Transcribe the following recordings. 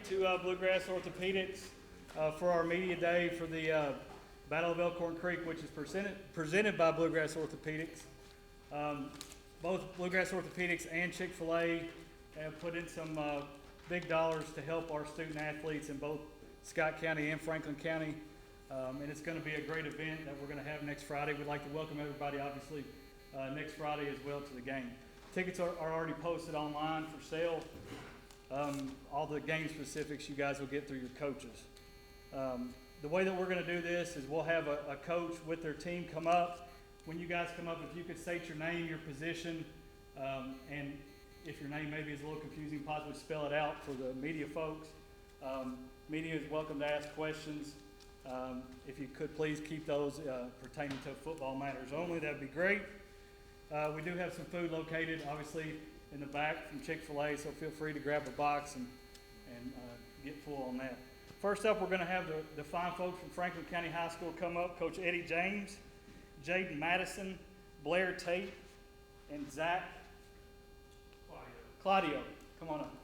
to Bluegrass Orthopedics for our media day for the Battle of Elkhorn Creek, which is presented by Bluegrass Orthopedics. Both Bluegrass Orthopedics and Chick-fil-A have put in some big dollars to help our student athletes in both Scott County and Franklin County. And it's going to be a great event that we're going to have next Friday. We'd like to welcome everybody, obviously, next Friday as well to the game. Tickets are already posted online for sale. All the game specifics you guys will get through your coaches. The way that we're going to do this is we'll have a coach with their team come up. When you guys come up, if you could state your name, your position, and if your name maybe is a little confusing, possibly spell it out for the media folks. Media is welcome to ask questions. If you could please keep those pertaining to football matters only, that'd be great. We do have some food located, obviously, in the back from Chick-fil-A, so feel free to grab a box and get full on that. First up, we're going to have the fine folks from Franklin County High School come up. Coach Eddie James, Jaden Madison, Blair Tate, and Zach Claudio. Come on up.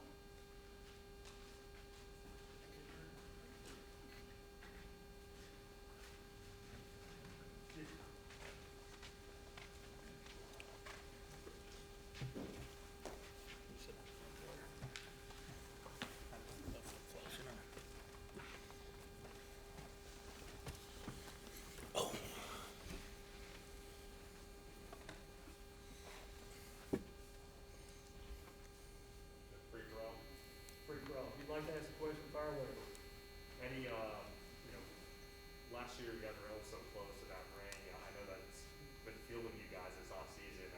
Like to ask a question, fire away. Any, last year you guys were all so close to that ring. I know that's been fueling you guys this offseason.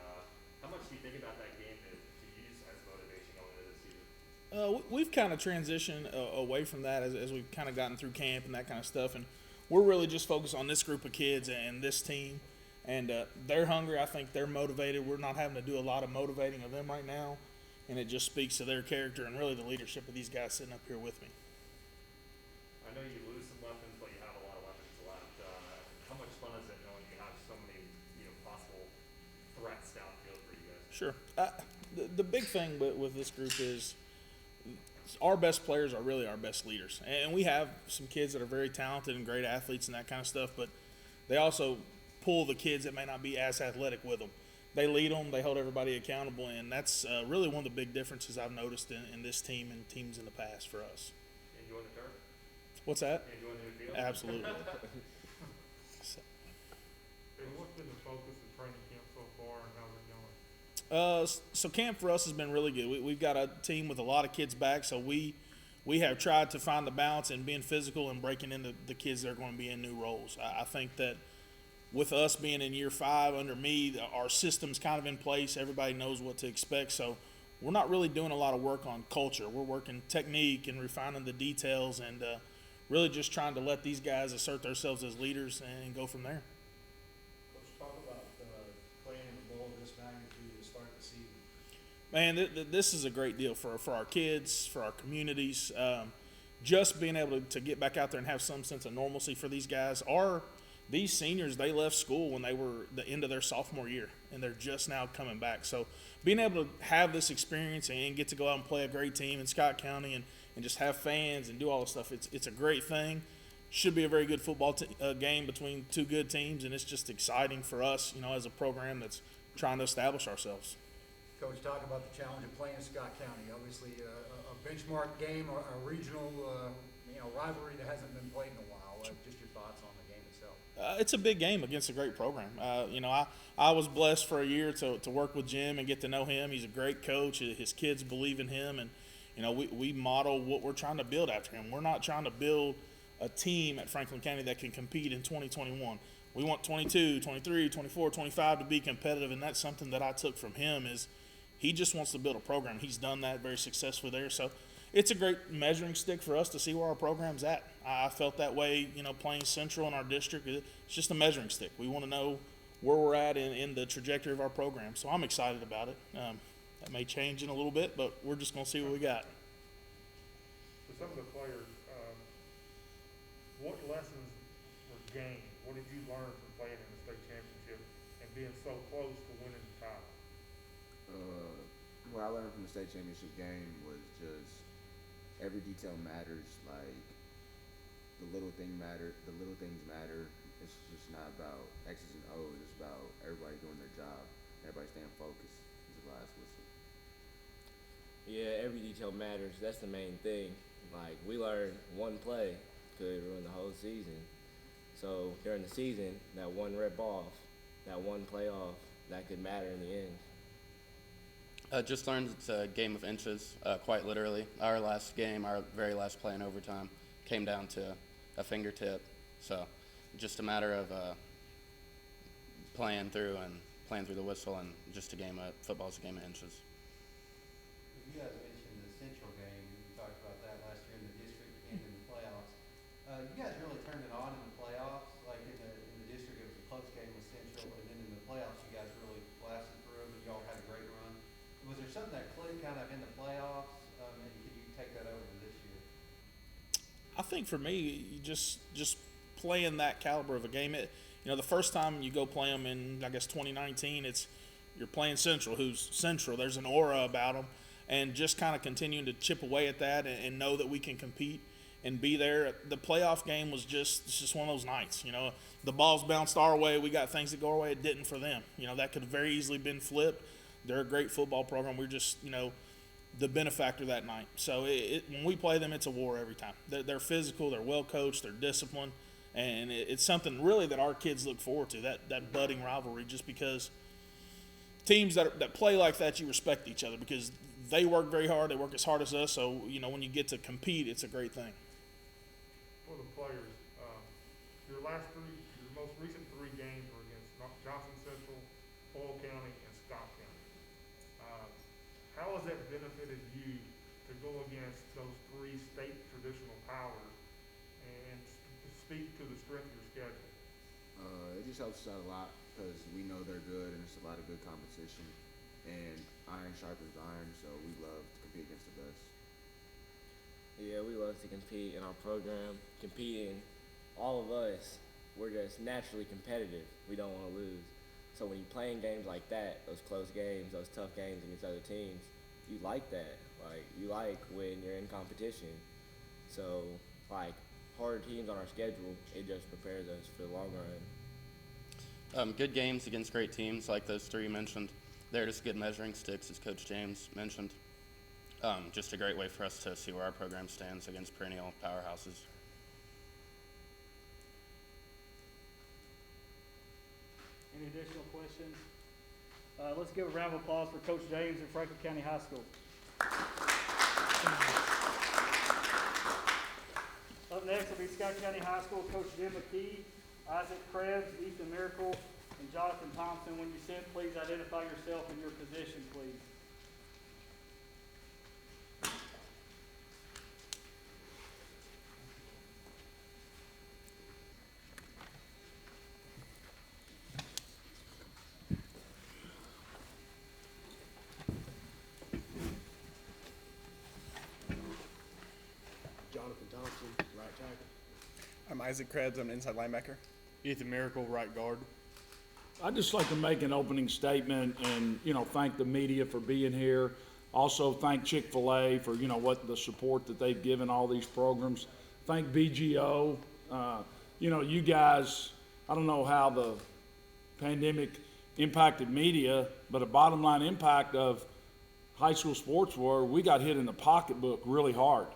How much do you think about that game to use as motivation going into the season? We've kind of transitioned away from that as we've kind of gotten through camp and that kind of stuff. And we're really just focused on this group of kids and this team. And they're hungry. I think they're motivated. We're not having to do a lot of motivating of them right now. And it just speaks to their character and really the leadership of these guys sitting up here with me. I know you lose some weapons, but you have a lot of weapons left. How much fun is it knowing you have so many, possible threats downfield for you guys? Sure. The big thing with this group is our best players are really our best leaders. And we have some kids that are very talented and great athletes and that kind of stuff, but they also pull the kids that may not be as athletic with them. They lead them, they hold everybody accountable, and that's really one of the big differences I've noticed in this team and teams in the past for us. Enjoying the turf? What's that? Enjoying the new field? Absolutely. What's been the focus of training camp so far, and how's it going? So camp for us has been really good. We've got a team with a lot of kids back, so we have tried to find the balance in being physical and breaking into the kids that are going to be in new roles. I think that with us being in year 5 under me, our system's kind of in place. Everybody knows what to expect. So we're not really doing a lot of work on culture. We're working technique and refining the details and really just trying to let these guys assert themselves as leaders and go from there. Coach, talk about playing in a bowl of this magnitude to start the season. Man, this is a great deal for our kids, for our communities. Just being able to get back out there and have some sense of normalcy for these guys. These seniors, they left school when they were the end of their sophomore year, and they're just now coming back. So being able to have this experience and get to go out and play a great team in Scott County and just have fans and do all this stuff, it's a great thing. Should be a very good football game between two good teams, and it's just exciting for us, as a program that's trying to establish ourselves. Coach, talk about the challenge of playing Scott County. Obviously, a benchmark game, a regional, rivalry that hasn't been played in a while. Just your thoughts on the game itself. It's a big game against a great program. I was blessed for a year to work with Jim and get to know him. He's a great coach. His kids believe in him, and we model what we're trying to build after him. We're not trying to build a team at Franklin County that can compete in 2021. We want 22, 23, 24, 25 to be competitive, and that's something that I took from him is he just wants to build a program. He's done that very successfully there. So it's a great measuring stick for us to see where our program's at. I felt that way, playing Central in our district. It's just a measuring stick. We want to know where we're at in the trajectory of our program. So I'm excited about it. That may change in a little bit, but we're just going to see what we got. For some of the players, what lessons were gained? What did you learn from playing in the state championship and being so close to winning the title? What I learned from the state championship game was just every detail matters. Like the little things matter. It's just not about X's and O's. It's about everybody doing their job. Everybody staying focused. Is the last whistle. Yeah, every detail matters. That's the main thing. Like, we learned one play could ruin the whole season. So during the season, that one rep off, that one play off, that could matter in the end. Just learned it's a game of inches, quite literally. Our last game, our very last play in overtime, came down to a fingertip. So just a matter of playing through the whistle, and just football's a game of inches. You guys mentioned the Central game. We talked about that last year in the district and in the playoffs. You guys really turned it on in the playoffs. Like in the district, it was a close game with Central, and then in the playoffs, you guys really blasted through them, and y'all had a great run. Was there something that clicked kind of in the playoffs, and can you take that over to this year? I think for me, just playing that caliber of a game, the first time you go play them in, I guess, 2019, you're playing Central, who's Central. There's an aura about them, and just kind of continuing to chip away at that and know that we can compete and be there. The playoff game was just one of those nights. The balls bounced our way. We got things that go our way. It didn't for them. That could have very easily been flipped. They're a great football program. We're just, the benefactor that night. So when we play them, it's a war every time. They're physical. They're well coached. They're disciplined. And it's something really that our kids look forward to, that budding rivalry, just because teams that play like that, you respect each other because they work very hard. They work as hard as us. So, when you get to compete, it's a great thing. For the players, your most recent 3 games were against Johnson Central, Paul County, and Scott County. How has that benefited you to go against those 3 state traditional powers and to speak to the strength of your schedule? It just helps us out a lot because we know they're good and it's a lot of good competition. And iron sharpens iron, so we love to compete against the best. Yeah, we love to compete in our program. Competing, all of us, we're just naturally competitive. We don't want to lose. So when you're playing games like that, those close games, those tough games against other teams, you like that. Like, you like when you're in competition. So, like, harder teams on our schedule, it just prepares us for the long run. Good games against great teams like those 3 you mentioned. They're just good measuring sticks, as Coach James mentioned. Just a great way for us to see where our program stands against perennial powerhouses. Any additional questions? Let's give a round of applause for Coach James at Franklin County High School. Up next will be Scott County High School Coach Jim McKee, Isaac Krebs, Ethan Miracle, and Jonathan Thompson. When you sit, please identify yourself and your position, please. Jonathan Thompson, right tackle. I'm Isaac Krebs. I'm an inside linebacker. Ethan Miracle, right guard. I'd just like to make an opening statement and, thank the media for being here. Also thank Chick-fil-A for, what the support that they've given all these programs. Thank BGO. You guys, I don't know how the pandemic impacted media, but a bottom line impact of high school sports were we got hit in the pocketbook really hard.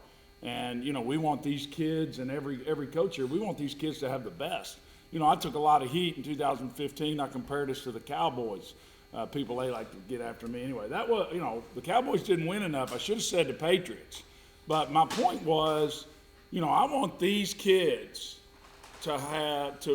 And, we want these kids, and every coach here, we want these kids to have the best. I took a lot of heat in 2015. I compared us to the Cowboys. People, they like to get after me anyway. That was, the Cowboys didn't win enough. I should have said the Patriots. But my point was, I want these kids to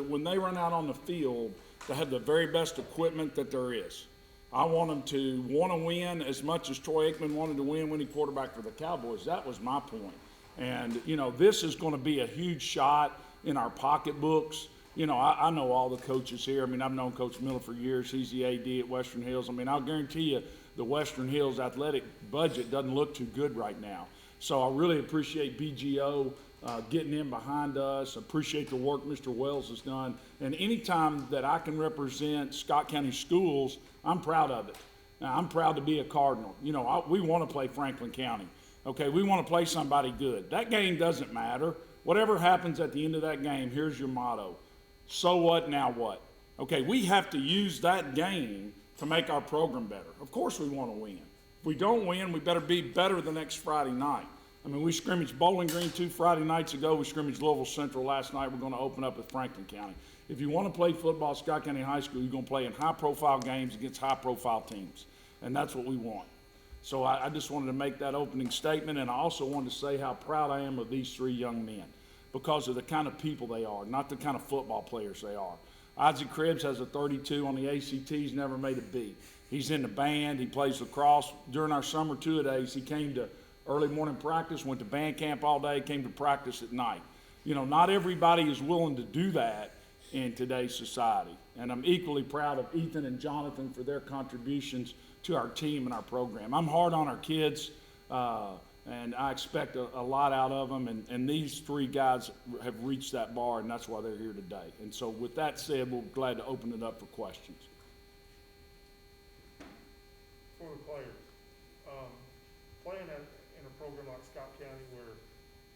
when they run out on the field, to have the very best equipment that there is. I want them to want to win as much as Troy Aikman wanted to win when he quarterbacked for the Cowboys. That was my point. And, this is going to be a huge shot in our pocketbooks. I know all the coaches here. I've known Coach Miller for years. He's the AD at Western Hills. I'll guarantee you the Western Hills athletic budget doesn't look too good right now. So I really appreciate BGO getting in behind us. Appreciate the work Mr. Wells has done. And anytime that I can represent Scott County schools, I'm proud of it. Now, I'm proud to be a Cardinal. We want to play Franklin County. Okay, we want to play somebody good. That game doesn't matter. Whatever happens at the end of that game, here's your motto. So what, now what? Okay, we have to use that game to make our program better. Of course we want to win. If we don't win, we better be better the next Friday night. I mean, we scrimmaged Bowling Green 2 Friday nights ago. We scrimmaged Louisville Central last night. We're going to open up with Franklin County. If you want to play football at Scott County High School, you're going to play in high-profile games against high-profile teams, and that's what we want. So I just wanted to make that opening statement, and I also wanted to say how proud I am of these 3 young men because of the kind of people they are, not the kind of football players they are. Isaac Krebs has a 32 on the ACT. He's never made a beat. He's in the band. He plays lacrosse. During our summer two-a-days, he came to early morning practice, went to band camp all day, came to practice at night. You know, not everybody is willing to do that in today's society. And I'm equally proud of Ethan and Jonathan for their contributions to our team and our program. I'm hard on our kids, and I expect a lot out of them. And these 3 guys have reached that bar, and that's why they're here today. And so with that said, we're glad to open it up for questions. For the players, playing in a program like Scott County where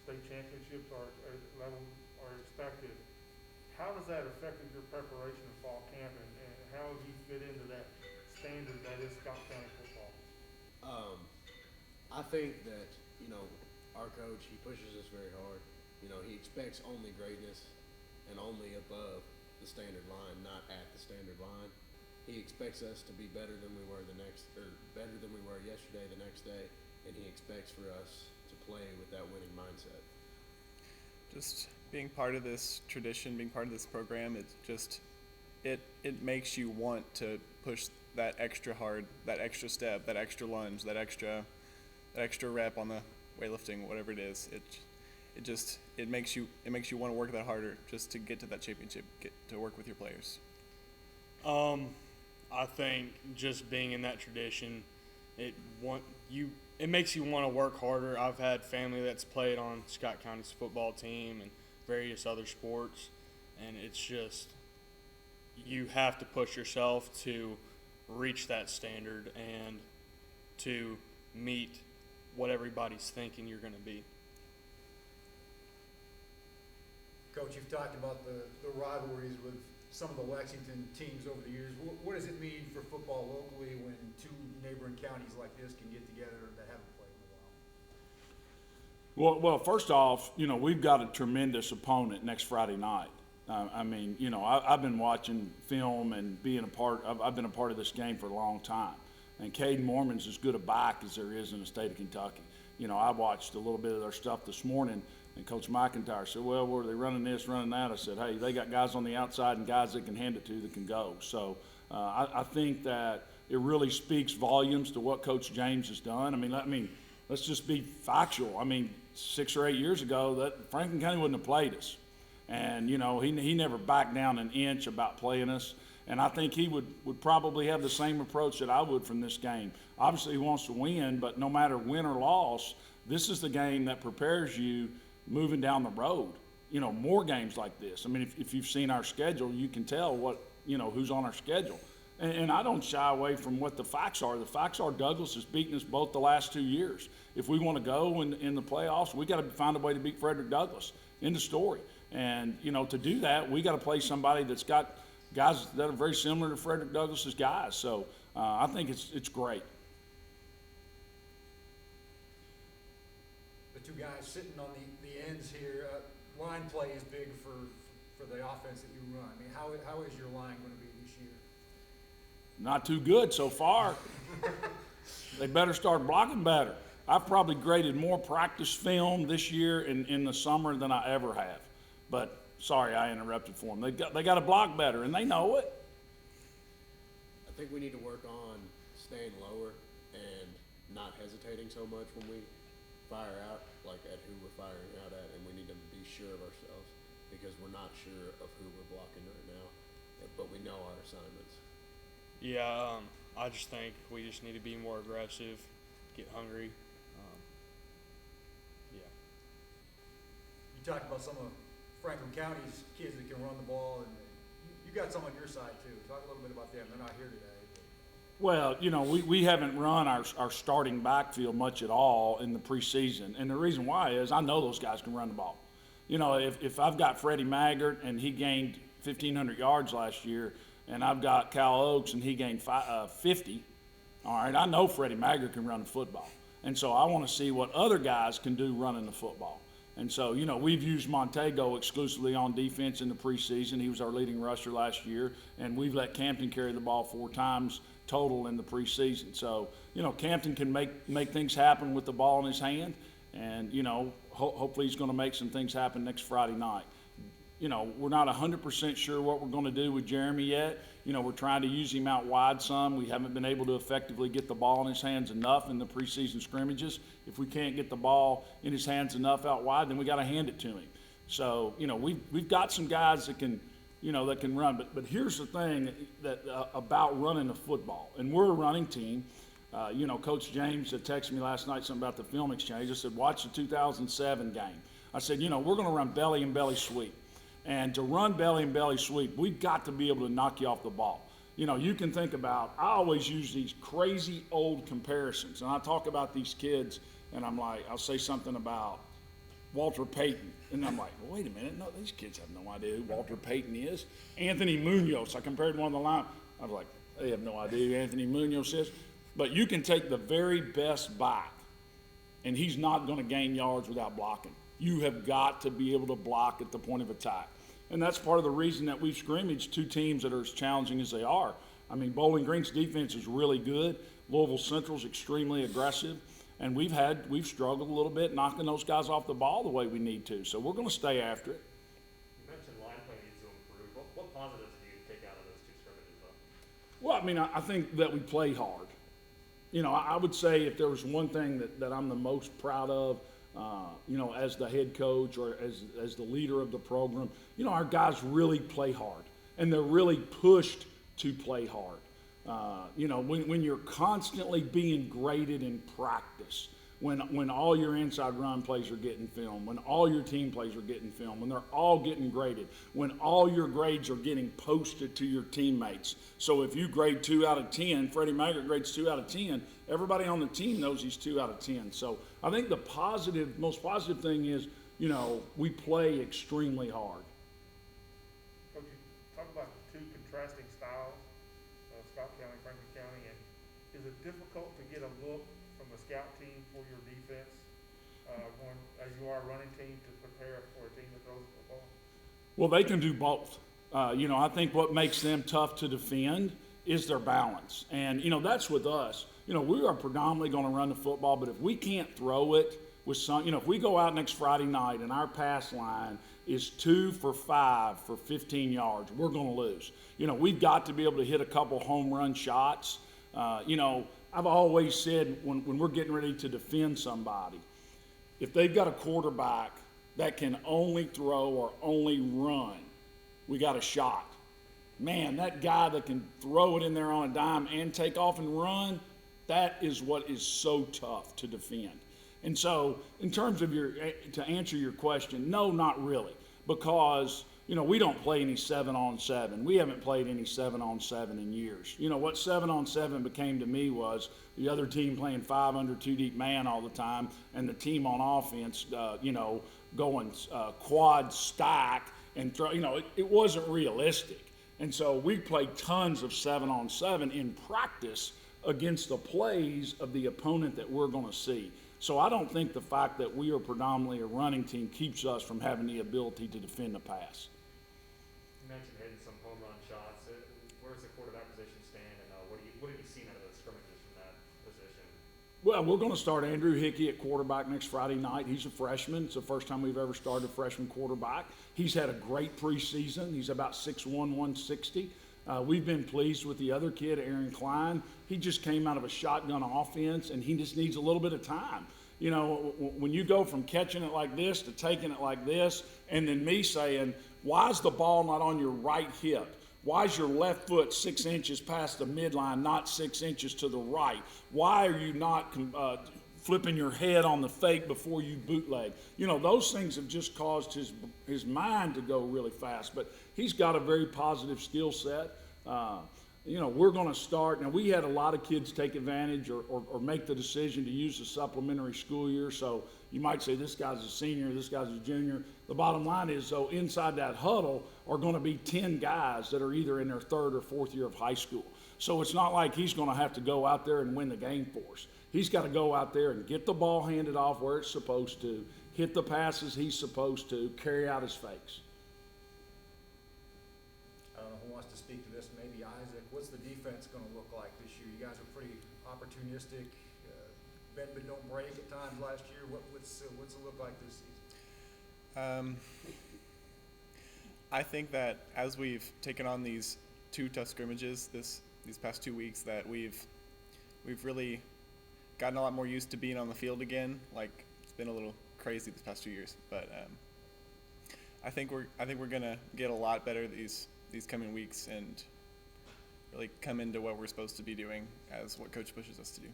state championships are expected, how does that affect your preparation in fall camp, and how do you fit into that standard that is Scott County football? I think that, our coach, he pushes us very hard. He expects only greatness and only above the standard line, not at the standard line. He expects us to be better than we were better than we were yesterday, the next day, and he expects for us to play with that winning mindset. Just being part of this tradition, being part of this program, it makes you want to push that extra hard, that extra step, that extra lunge, that extra rep on the weightlifting, whatever it is. It makes you want to work that harder just to get to that championship, get to work with your players. I think just being in that tradition, it makes you want to work harder. I've had family that's played on Scott County's football team and various other sports, and it's just you have to push yourself to reach that standard and to meet what everybody's thinking you're going to be. Coach, you've talked about the rivalries with some of the Lexington teams over the years. What does it mean for football locally when 2 neighboring counties like this can get together that haven't played in a while? Well, first off, we've got a tremendous opponent next Friday night. I've been watching film and I've been a part of this game for a long time. And Caden Mormon's as good a back as there is in the state of Kentucky. I watched a little bit of their stuff this morning, and Coach McIntyre said, well, were they running this, running that? I said, hey, they got guys on the outside and guys they can hand it to that can go. So I think that it really speaks volumes to what Coach James has done. Let's just be factual. 6 or 8 years ago, that Franklin County wouldn't have played us. And, he never backed down an inch about playing us. And I think he would probably have the same approach that I would from this game. Obviously, he wants to win, but no matter win or loss, this is the game that prepares you moving down the road. More games like this. If you've seen our schedule, you can tell who's on our schedule. And I don't shy away from what the facts are. The facts are Douglas has beaten us both the last 2 years. If we want to go in the playoffs, we got to find a way to beat Frederick Douglass. End of story. And, to do that, we got to play somebody that's got guys that are very similar to Frederick Douglass's guys. So I think it's great. The 2 guys sitting on the ends here, line play is big for the offense that you run. How is your line going to be this year? Not too good so far. They better start blocking better. I've probably graded more practice film this year in the summer than I ever have. But sorry, I interrupted for them. They got to block better, and they know it. I think we need to work on staying lower and not hesitating so much when we fire out, like at who we're firing out at, and we need to be sure of ourselves because we're not sure of who we're blocking right now, but we know our assignments. Yeah, I just think we just need to be more aggressive, get hungry. You talked about some of Franklin County's kids that can run the ball, and you got some on your side too. Talk a little bit about them. They're not here today. Well, we haven't run our starting backfield much at all in the preseason. And the reason why is I know those guys can run the ball. If I've got Freddie Maggart and he gained 1,500 yards last year, and I've got Cal Oaks and he gained 50, all right, I know Freddie Maggart can run the football. And so I want to see what other guys can do running the football. And so, we've used Montego exclusively on defense in the preseason. He was our leading rusher last year, and we've let Campton carry the ball 4 times total in the preseason. So, Campton can make things happen with the ball in his hand, and, hopefully he's going to make some things happen next Friday night. We're not 100% sure what we're going to do with Jeremy yet. We're trying to use him out wide some. We haven't been able to effectively get the ball in his hands enough in the preseason scrimmages. If we can't get the ball in his hands enough out wide, then we got to hand it to him. So, we've got some guys that can, that can run. But here's the thing that about running the football, and we're a running team. Coach James had texted me last night something about the film exchange. I said, watch the 2007 game. I said, we're going to run belly and belly sweep. And to run belly and belly sweep, we've got to be able to knock you off the ball. You can think about, I always use these crazy old comparisons. And I talk about these kids, and I'm like, I'll say something about Walter Payton. And I'm like, well, wait a minute, no, these kids have no idea who Walter Payton is. Anthony Munoz, I compared one of the line. I was like, they have no idea who Anthony Munoz is. But you can take the very best back, and he's not going to gain yards without blocking. You have got to be able to block at the point of attack. And that's part of the reason that we've scrimmaged 2 teams that are as challenging as they are. I mean, Bowling Green's defense is really good. Louisville Central's extremely aggressive. And we've struggled a little bit knocking those guys off the ball the way we need to. So we're going to stay after it. You mentioned line play needs to improve. What positives do you take out of those 2 scrimmages, though? Well, I mean, I think that we play hard. I would say if there was one thing that I'm the most proud of, as the head coach or as the leader of the program, our guys really play hard, and they're really pushed to play hard. When you're constantly being graded in practice, when all your inside run plays are getting filmed, when all your team plays are getting filmed, when they're all getting graded, when all your grades are getting posted to your teammates. So if you grade 2 out of 10, Freddie Maggart grades 2 out of 10, everybody on the team knows he's 2 out of 10. So I think the most positive thing is, we play extremely hard. Coach, you talk about the 2 contrasting styles, Scott County, Franklin County, and is it difficult to get a look from the scout team for your defense, as you are a running team, to prepare for a team that throws the football? Well, they can do both. I think what makes them tough to defend is their balance. And, that's with us. We are predominantly going to run the football, but if we can't throw it with some, if we go out next Friday night and our pass line is 2 for 5 for 15 yards, we're going to lose. We've got to be able to hit a couple home run shots. I've always said when we're getting ready to defend somebody, if they've got a quarterback that can only throw or only run, we got a shot. Man, that guy that can throw it in there on a dime and take off and run, that is what is so tough to defend. And so in terms of to answer your question, no, not really, because we don't play any 7-on-7. We haven't played any 7-on-7 in years. What 7-on-7 became to me was the other team playing 5 under 2 deep man all the time, and the team on offense, going quad stack and throw. It wasn't realistic. And so we played tons of 7-on-7 in practice against the plays of the opponent that we're going to see. So I don't think the fact that we are predominantly a running team keeps us from having the ability to defend the pass. You mentioned hitting some home run shots. Where's the quarterback position stand, and what have you seen out of the scrimmages from that position? Well, we're going to start Andrew Hickey at quarterback next Friday night. He's a freshman. It's the first time we've ever started a freshman quarterback. He's had a great preseason. He's about 6'1", 160. We've been pleased with the other kid, Aaron Klein. He just came out of a shotgun offense, and he just needs a little bit of time. When you go from catching it like this to taking it like this, and then me saying, why is the ball not on your right hip? Why is your left foot 6 inches past the midline, not 6 inches to the right? Why are you not flipping your head on the fake before you bootleg? Those things have just caused his mind to go really fast. But he's got a very positive skill set. you know, we're going to start. Now, we had a lot of kids take advantage or make the decision to use the supplementary school year. So you might say this guy's a senior, this guy's a junior. The bottom line is, though, inside that huddle are going to be 10 guys that are either in their third or fourth year of high school. So it's not like he's going to have to go out there and win the game for us. He's got to go out there and get the ball handed off where it's supposed to, hit the passes he's supposed to, carry out his fakes. I don't know who wants to speak to this, maybe Isaac. What's the defense going to look like this year? You guys are pretty opportunistic, bend but don't break at times last year. What's it look like this season? I think that as we've taken on these 2 tough scrimmages these past 2 weeks, that we've really gotten a lot more used to being on the field again. Like, it's been a little crazy these past 2 years, but I think we're gonna get a lot better these coming weeks and really come into what we're supposed to be doing as what Coach pushes us to do.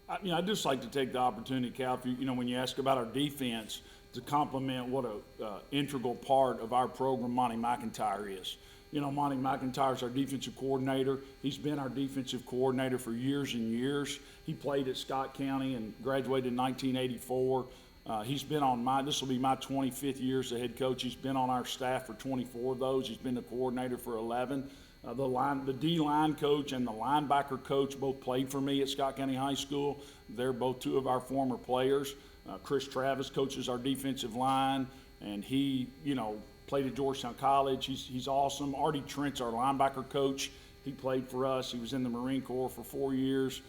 I'd just like to take the opportunity, Cal, when you ask about our defense, to compliment what a integral part of our program Monty McIntyre is. You know, Monty McIntyre's our defensive coordinator. He's been our defensive coordinator for years and years. He played at Scott County and graduated in 1984. He's been on this will be my 25th year as the head coach. He's been on our staff for 24 of those. He's been the coordinator for 11. The D-line coach and the linebacker coach both played for me at Scott County High School. They're both 2 of our former players. Chris Travis coaches our defensive line, and he, played at Georgetown College. He's awesome. Artie Trent's our linebacker coach. He played for us. He was in the Marine Corps for 4 years.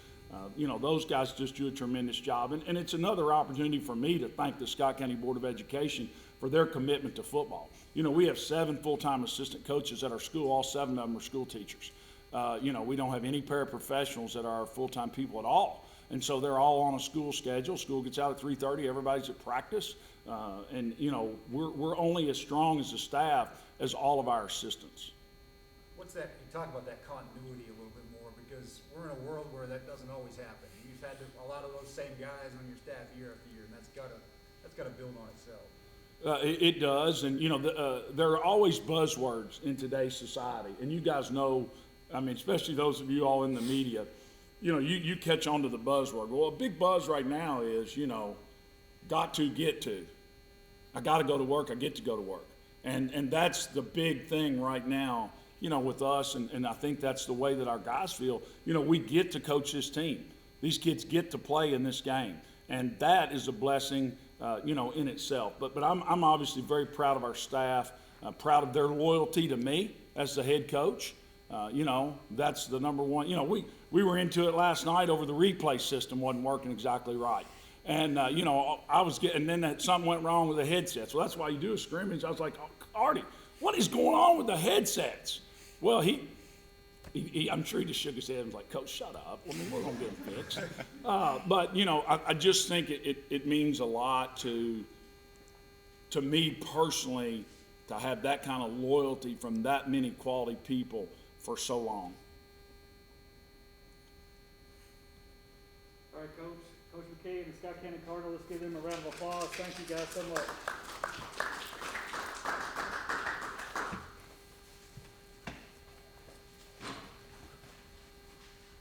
Those guys just do a tremendous job. And it's another opportunity for me to thank the Scott County Board of Education for their commitment to football. We have 7 full-time assistant coaches at our school. All 7 of them are school teachers. We don't have any paraprofessionals that are full-time people at all. And so they're all on a school schedule. School gets out at 3:30. Everybody's at practice. We're only as strong as a staff as all of our assistants. What's that? You talk about that continuity a little bit more, because we're in a world where that doesn't always happen. You've had a lot of those same guys on your staff year after year, and that's got to build on itself. It does, and there are always buzzwords in today's society, and you guys know. Especially those of you all in the media, you catch on to the buzzword. Well, a big buzz right now is got to get to. I got to go to work. I get to go to work, and that's the big thing right now. With us, and I think that's the way that our guys feel. We get to coach this team. These kids get to play in this game, and that is a blessing, in itself. But I'm obviously very proud of our staff, proud of their loyalty to me as the head coach. That's the number one. We were into it last night over the replay system wasn't working exactly right. And, I was getting, and then something went wrong with the headsets. Well, that's why you do a scrimmage. I was like, Artie, what is going on with the headsets? Well, I'm sure he just shook his head and was like, Coach, shut up. We're going to get them fixed. But, I just think it means a lot to me personally to have that kind of loyalty from that many quality people for so long. All right, Coach McKee and the Scott County Cardinal, let's give them a round of applause. Thank you guys so much.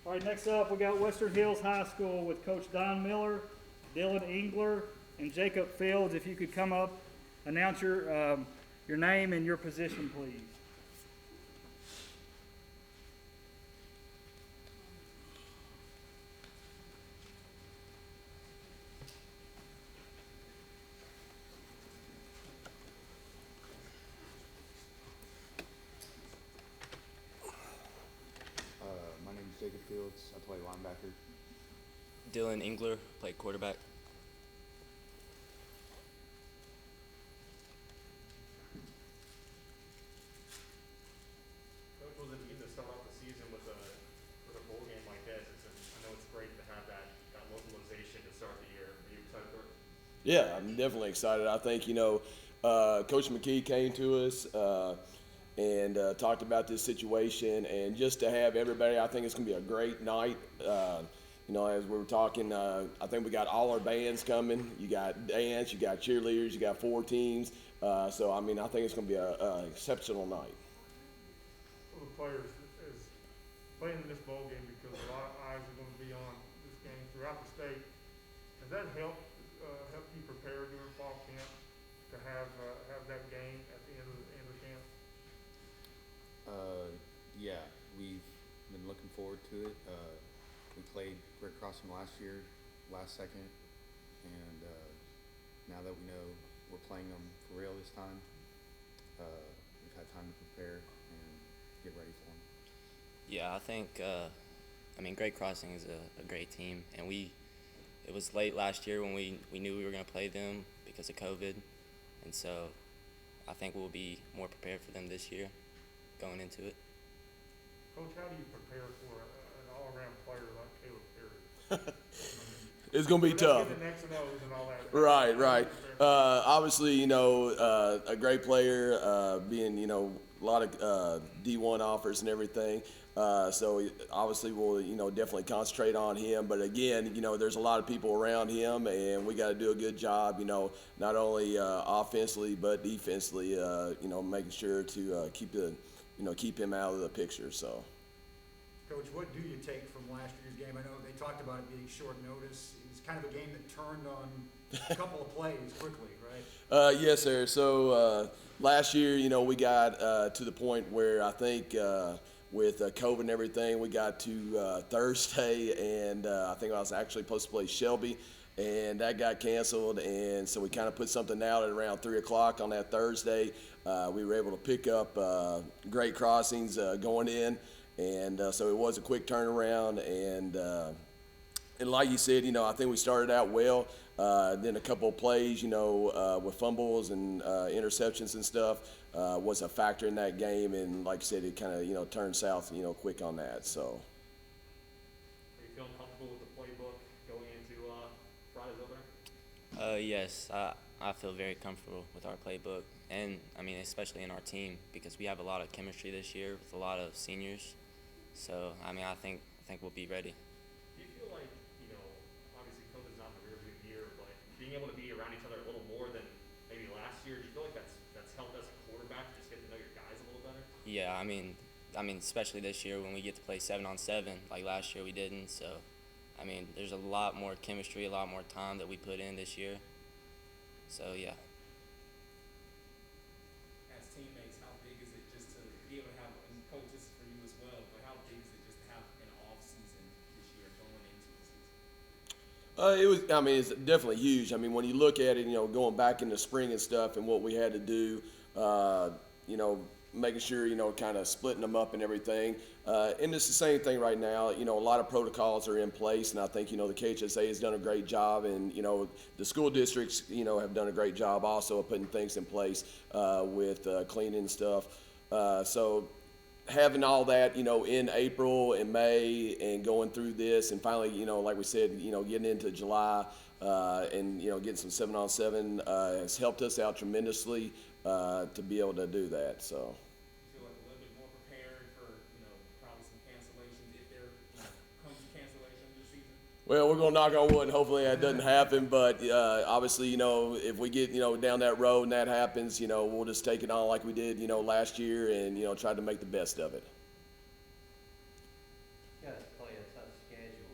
All right, next up we got Western Hills High School with Coach Don Miller, Dylan Engler, and Jacob Fields. If you could come up, announce your name and your position, please. My name is Jacob Fields. I play linebacker. Dylan Engler, play quarterback. Coach, was it neat to start off the season with a bowl game like this? I know it's great to have that localization to start the year. Are you excited for it? Yeah, I'm definitely excited. I think, Coach McKee came to us and talked about this situation, and just to have everybody, I think it's going to be a great night. As we were talking, I think we got all our bands coming. You got dance, you got cheerleaders, you got 4 teams. I think it's going to be an exceptional night. For the players, playing in this bowl game because a lot of eyes are gonna be on this game throughout the state. Does that help you prepare during fall camp to have that game at the end of camp? Yeah, we've been looking forward to it. We played Great Crossing last year, last second, and now that we know we're playing them for real this time, we've had time to prepare and get ready for them. Yeah, I think, I mean, Great Crossing is a great team, and it was late last year when we knew we were going to play them because of COVID, and so I think we'll be more prepared for them this year going into it. Coach, how do you prepare for an all-around player like Caleb Perry? It's gonna be tough. Getting X and O's and all that. Right, right. Obviously, you know, a great player, being, you know, a lot of D1 offers and everything. So obviously we'll, you know, definitely concentrate on him. But again, you know, there's a lot of people around him, and we got to do a good job, you know, not only offensively but defensively, you know, making sure to keep him out of the picture. So. Coach, what do you take from last year's game? I know they talked about it being short notice. It was kind of a game that turned on a couple of plays quickly, right? Yes, sir. So last year, you know, we got to the point where I think with COVID and everything, we got to Thursday, and I think I was actually supposed to play Shelby, and that got canceled. And so we kind of put something out at around 3 o'clock on that Thursday. We were able to pick up Great Crossings going in. And so it was a quick turnaround, and like you said, you know, I think we started out well. Then a couple of plays, you know, with fumbles and interceptions and stuff was a factor in that game. And like you said, it kind of, you know, turned south, you know, quick on that. So. Are you feeling comfortable with the playbook going into Friday's opener? Yes, I feel very comfortable with our playbook, and I mean, especially in our team, because we have a lot of chemistry this year with a lot of seniors. So, I mean, I think we'll be ready. Do you feel like, you know, obviously COVID's not in the rearview mirror, but being able to be around each other a little more than maybe last year, do you feel like that's helped as a quarterback to just get to know your guys a little better? Yeah, I mean, especially this year when we get to play 7-on-7, like last year we didn't. So, I mean, there's a lot more chemistry, a lot more time that we put in this year. So, yeah. As teammates, how big is it just to be able to have, and coach, this is for you as well, but how big is it just to have an off season this year going into the season? It was. I mean, it's definitely huge. I mean, when you look at it, you know, going back in the spring and stuff, and what we had to do, you know, making sure, you know, kind of splitting them up and everything. And it's the same thing right now. You know, a lot of protocols are in place, and I think, you know, the KHSA has done a great job, and, you know, the school districts, you know, have done a great job also of putting things in place with cleaning stuff. So having all that, you know, in April and May and going through this, and finally, you know, like we said, you know, getting into July and, you know, getting some 7-on-7 has helped us out tremendously to be able to do that. So. Feel like a little bit more prepared for, you know, probably some cancellations if there, you know, comes cancellation this season? Well, we're gonna knock on wood, and hopefully that doesn't happen. But obviously, you know, if we get, you know, down that road and that happens, you know, we'll just take it on like we did, you know, last year, and, you know, try to make the best of it. You guys play a tough schedule.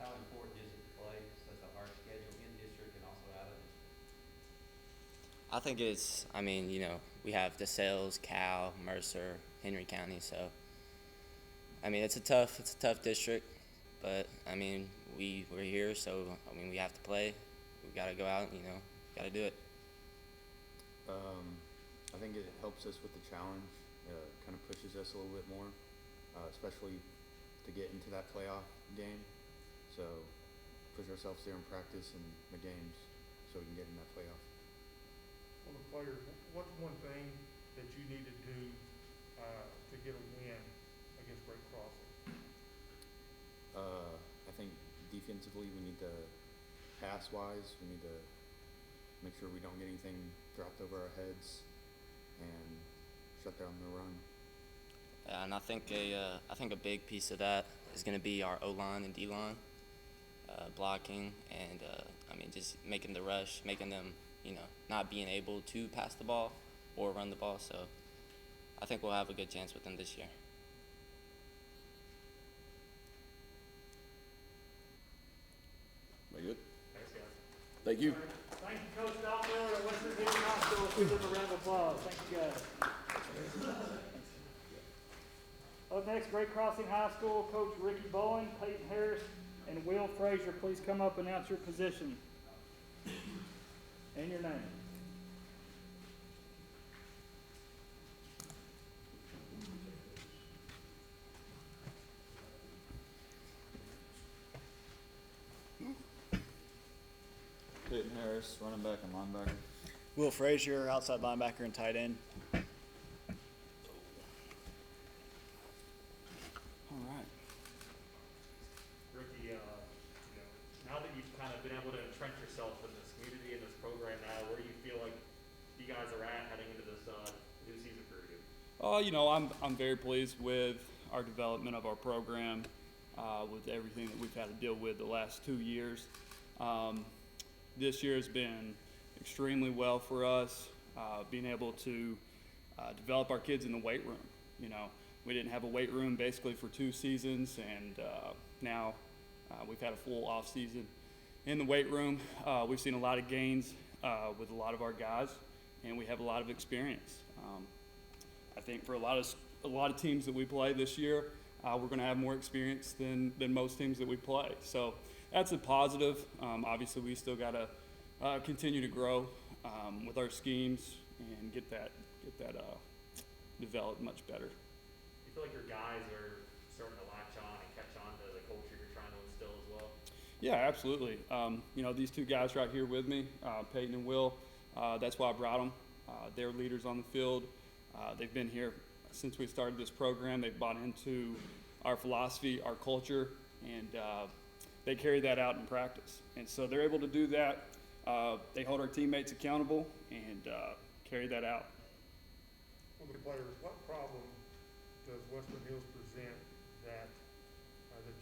How important is it to play such a hard schedule in district and also out of district? I think it's, I mean, you know, we have DeSales, Cal, Mercer, Henry County, so, I mean, it's a tough district, but, I mean, we're here, so, I mean, we have to play. We've got to go out, you know, got to do it. I think it helps us with the challenge, kind of pushes us a little bit more, especially to get into that playoff game. So push ourselves there in practice and the games so we can get in that playoff. For the players, what's one thing that you need to do to get a win against Great Crossing? I think defensively we need to, pass-wise, we need to make sure we don't get anything dropped over our heads and shut down the run. And I think a big piece of that is going to be our O-line and D-line, blocking, and I mean, just making the rush, making them, you know, not being able to pass the ball or run the ball. So I think we'll have a good chance with them this year. Very good. Thanks, guys. Thank you. Thank you, Coach Stockmiller at Western Hill High School. Let's give them a round of applause. Thank you, guys. Up next, Great Crossing High School, Coach Ricky Bowen, Peyton Harris, and Will Frazier. Please come up and announce your position and your name. Peyton Harris, running back and linebacker. Will Frazier, outside linebacker and tight end. All right. Ricky, now that you've kind of been able to entrench yourself in this community and this program now, where do you feel like you guys are at heading into this new season for you? I'm very pleased with our development of our program, with everything that we've had to deal with the last 2 years. This year has been extremely well for us, being able to develop our kids in the weight room. We didn't have a weight room basically for 2 seasons, and now we've had a full off season in the weight room. We've seen a lot of gains with a lot of our guys, and we have a lot of experience. I think for a lot of teams that we play this year, we're going to have more experience than most teams that we play. So that's a positive. Obviously, we still got to continue to grow with our schemes and get that developed much better. You feel like your guys are starting to latch on and catch on to the culture you're trying to instill as well? Yeah, absolutely. These 2 guys right here with me, Peyton and Will, that's why I brought them. They're leaders on the field. They've been here since we started this program. They've bought into our philosophy, our culture, and they carry that out in practice. And so they're able to do that. They hold our teammates accountable and carry that out. For the players, what problem does Western Hills present that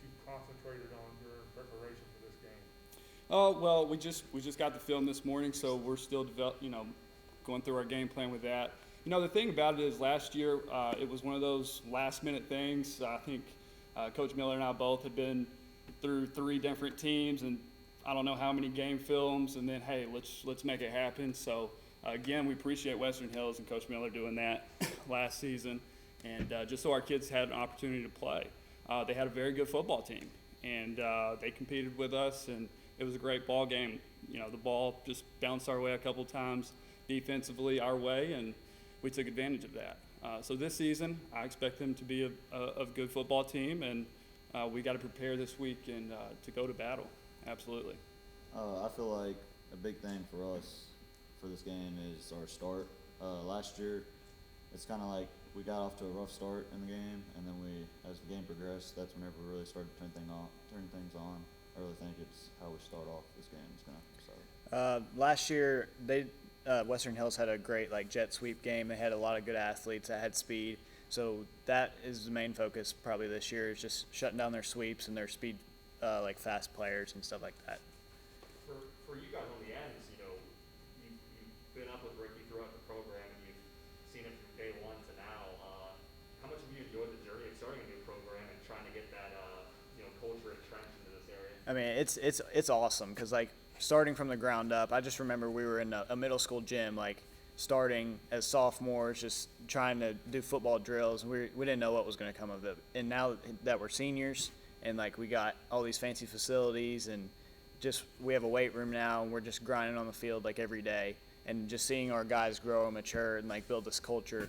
you concentrated on during preparation for this game? Well, we just got the film this morning, so we're still going through our game plan with that. The thing about it is last year it was one of those last-minute things. I think Coach Miller and I both had been through 3 different teams, and I don't know how many game films, and then hey, let's make it happen. So again, we appreciate Western Hills and Coach Miller doing that last season, and just so our kids had an opportunity to play. They had a very good football team, and they competed with us, and it was a great ball game. The ball just bounced our way a couple times defensively our way, and we took advantage of that. So this season, I expect them to be a good football team, and we got to prepare this week and to go to battle. Absolutely. I feel like a big thing for us for this game is our start. Last year, it's kind of like we got off to a rough start in the game, and then as the game progressed, that's whenever we really started to turn things on. I really think it's how we start off this game is going to start. Last year, Western Hills had a great jet sweep game. They had a lot of good athletes that had speed. So that is the main focus probably this year, is just shutting down their sweeps and their speed, fast players and stuff like that. For you guys on the ends, you've been up with Ricky throughout the program, and you've seen it from day one to now. How much have you enjoyed the journey of starting a new program and trying to get that culture entrenched into this area? I mean, it's awesome because starting from the ground up. I just remember we were in a middle school gym, starting as sophomores, just trying to do football drills. We didn't know what was going to come of it. And now that we're seniors and we got all these fancy facilities and we have a weight room now, and we're just grinding on the field every day, and just seeing our guys grow and mature and build this culture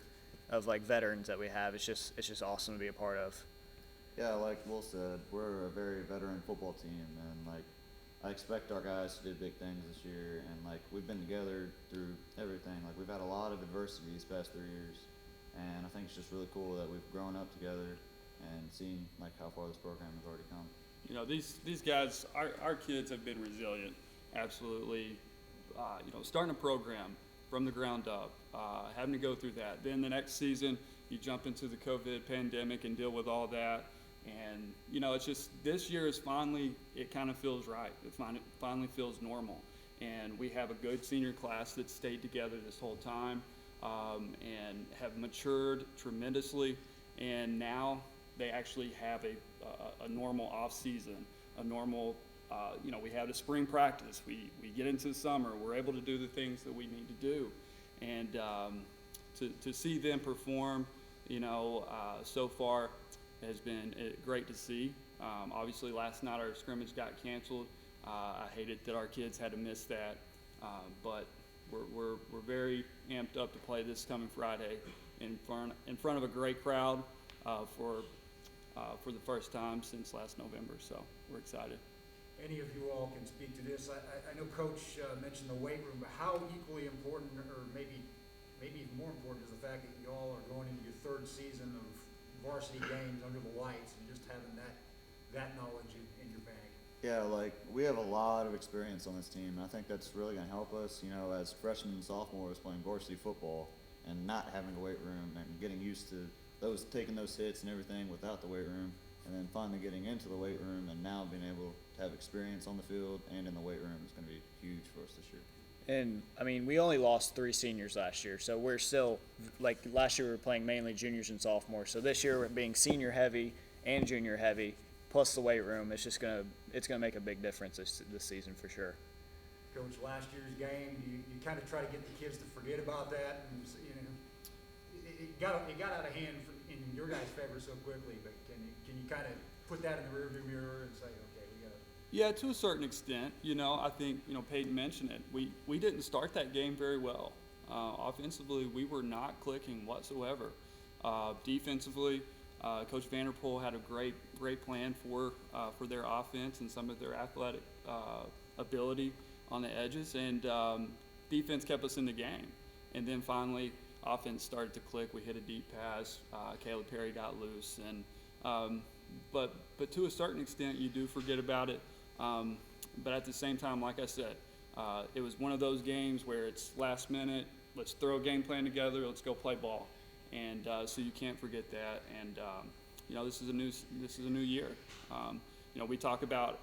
of veterans that we have. It's just awesome to be a part of. Yeah, like Will said, we're a very veteran football team, and I expect our guys to do big things this year, and we've been together through everything. We've had a lot of adversity these past 3 years, and I think it's just really cool that we've grown up together and seen how far this program has already come. These guys, our kids have been resilient, absolutely. Starting a program from the ground up, having to go through that. Then the next season, you jump into the COVID pandemic and deal with all that. And, it's just this year is finally, it kind of feels right. It finally feels normal. And we have a good senior class that stayed together this whole time and have matured tremendously. And now they actually have a normal off season, a normal We have the spring practice. We get into the summer. We're able to do the things that we need to do. And to see them perform, so far has been great to see. Obviously, last night our scrimmage got canceled. I hated that our kids had to miss that. But we're very amped up to play this coming Friday in front of a great crowd for the first time since last November. So we're excited. Any of you all can speak to this. I know Coach mentioned the weight room, but how equally important, or maybe even more important, is the fact that y'all are going into your third season of varsity games under the lights and just having that knowledge in your bag? Yeah, like we have a lot of experience on this team, and I think that's really going to help us, as freshmen and sophomores playing varsity football and not having a weight room and getting used to taking those hits and everything without the weight room, and then finally getting into the weight room and now being able to have experience on the field and in the weight room is going to be huge for us this year. And I mean, we only lost 3 seniors last year, so we're still, like last year we were playing mainly juniors and sophomores. So this year we're being senior heavy and junior heavy, plus the weight room. It's gonna make a big difference this season for sure. Coach, last year's game, you kind of try to get the kids to forget about that, and it got out of hand in your guys' favor so quickly. But can you kind of put that in the rearview mirror and say, okay, we got to. Yeah, to a certain extent. I think, Peyton mentioned it. We didn't start that game very well. Offensively, we were not clicking whatsoever. Defensively, Coach Vanderpool had a great plan for their offense and some of their athletic ability on the edges, and defense kept us in the game. And then finally, offense started to click. We hit a deep pass. Caleb Perry got loose, and but to a certain extent, you do forget about it. But at the same time, like I said, it was one of those games where it's last minute. Let's throw a game plan together. Let's go play ball, and so you can't forget that. And this is a new year. We talk about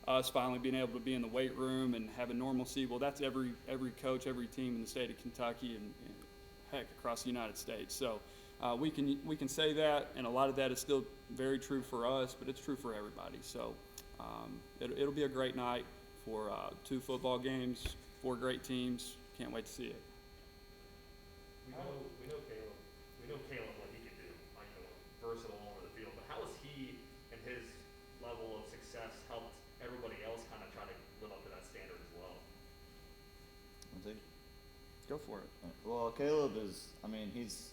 us finally being able to be in the weight room and having normalcy. Well, that's every coach, every team in the state of Kentucky, and heck, across the United States. So we can say that, and a lot of that is still very true for us, but it's true for everybody. So it'll be a great night for 2 football games, 4 great teams. Can't wait to see it. We know Caleb what he can do. Versatile all over the field. But how has he and his level of success helped everybody else kind of try to live up to that standard as well? Go for it. Well, Caleb is, he's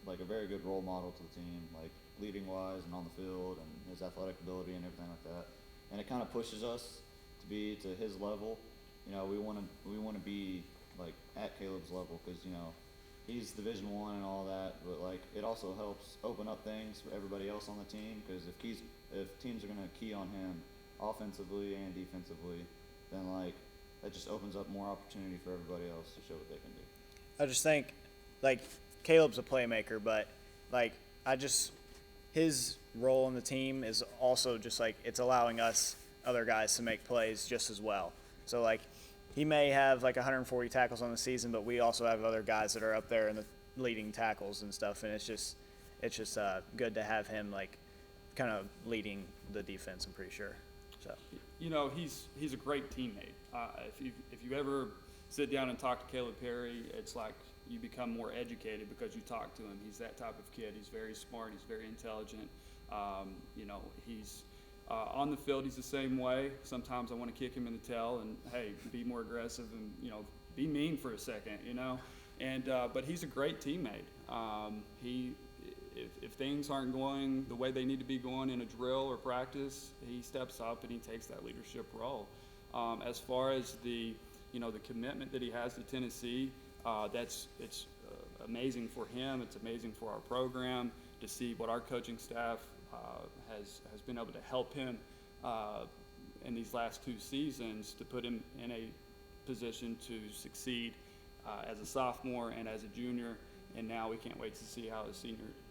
like a very good role model to the team, like leading wise and on the field, and his athletic ability and everything like that. And it kind of pushes us to be to his level. We want to be like at Caleb's level, because he's Division I and all that. But like it also helps open up things for everybody else on the team, because if teams are going to key on him offensively and defensively, then like that just opens up more opportunity for everybody else to show what they can do. I just think, like, Caleb's a playmaker, but like his role in the team is also just like it's allowing us other guys to make plays just as well. So like he may have like 140 tackles on the season, but we also have other guys that are up there in the leading tackles and stuff, and it's just good to have him like kind of leading the defense, I'm pretty sure. So he's a great teammate. If you ever sit down and talk to Caleb Perry, it's like you become more educated because you talk to him. He's that type of kid. He's very smart. He's very intelligent. He's on the field. He's the same way. Sometimes I want to kick him in the tail and hey, be more aggressive and be mean for a second. And but he's a great teammate. If things aren't going the way they need to be going in a drill or practice, he steps up and he takes that leadership role. As far as the commitment that he has to Tennessee, it's amazing for him. It's amazing for our program to see what our coaching staff has been able to help him in these last 2 seasons to put him in a position to succeed as a sophomore and as a junior. And now we can't wait to see how his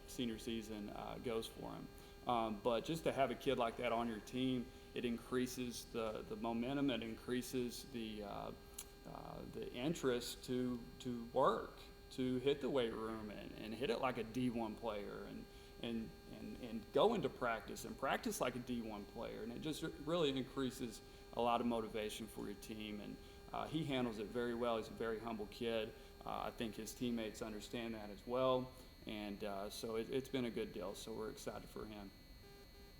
senior season goes for him. But just to have a kid like that on your team, it increases the momentum. It increases the interest to work, to hit the weight room and hit it like a D1 player. and go into practice and practice like a D1 player. And it just really increases a lot of motivation for your team. And he handles it very well. He's a very humble kid. I think his teammates understand that as well. And so it's been a good deal. So we're excited for him.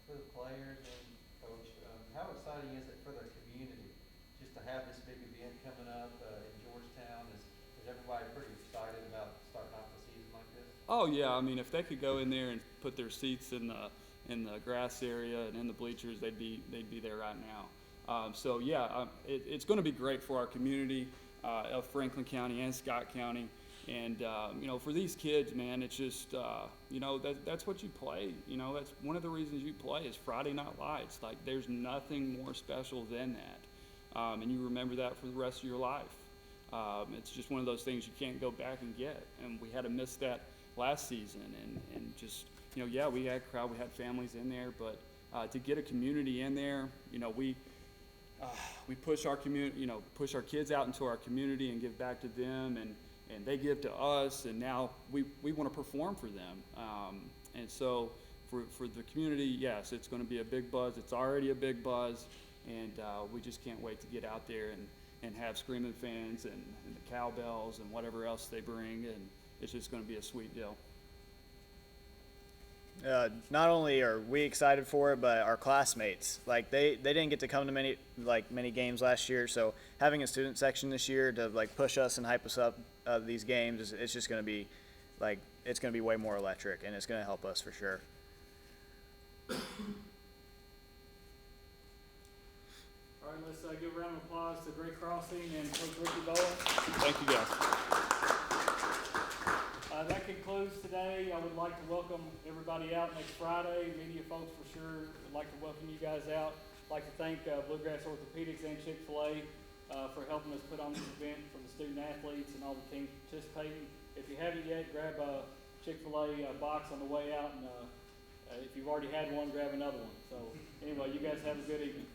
For the players and coach, how exciting is it for the community just to have this big event coming up in Georgetown? Is everybody pretty excited about starting off the season like this? Oh yeah, I mean if they could go in there and put their seats in the grass area and in the bleachers, they'd be there right now. So yeah, it's going to be great for our community of Franklin County and Scott County. And, you know, for these kids, man, it's just, you know, that's what you play. You know, that's one of the reasons you play is Friday Night Lights. Like, there's nothing more special than that. And you remember that for the rest of your life. It's just one of those things you can't go back and get. And we had to miss that last season. And just, you know, yeah, we had a crowd, we had families in there. But to get a community in there, you know, we push our community, you know, push our kids out into our community and give back to them. And they give to us, and now we want to perform for them. And so for the community, yes, it's going to be a big buzz. It's already a big buzz, and we just can't wait to get out there and have screaming fans and the cowbells and whatever else they bring, and it's just going to be a sweet deal. Not only are we excited for it, but our classmates, like they didn't get to come to many games last year. So having a student section this year to like push us and hype us up these games, it's just going to be like, it's going to be way more electric, and it's going to help us for sure. All right, let's give a round of applause to Great Crossing and Coach Ricky Bowen. Thank you, guys. That concludes today. I would like to welcome everybody out next Friday. Media folks for sure would like to welcome you guys out. I'd like to thank Bluegrass Orthopedics and Chick-fil-A for helping us put on this event for the student athletes and all the teams participating. If you haven't yet, grab a Chick-fil-A box on the way out, and if you've already had one, grab another one. So anyway, you guys have a good evening.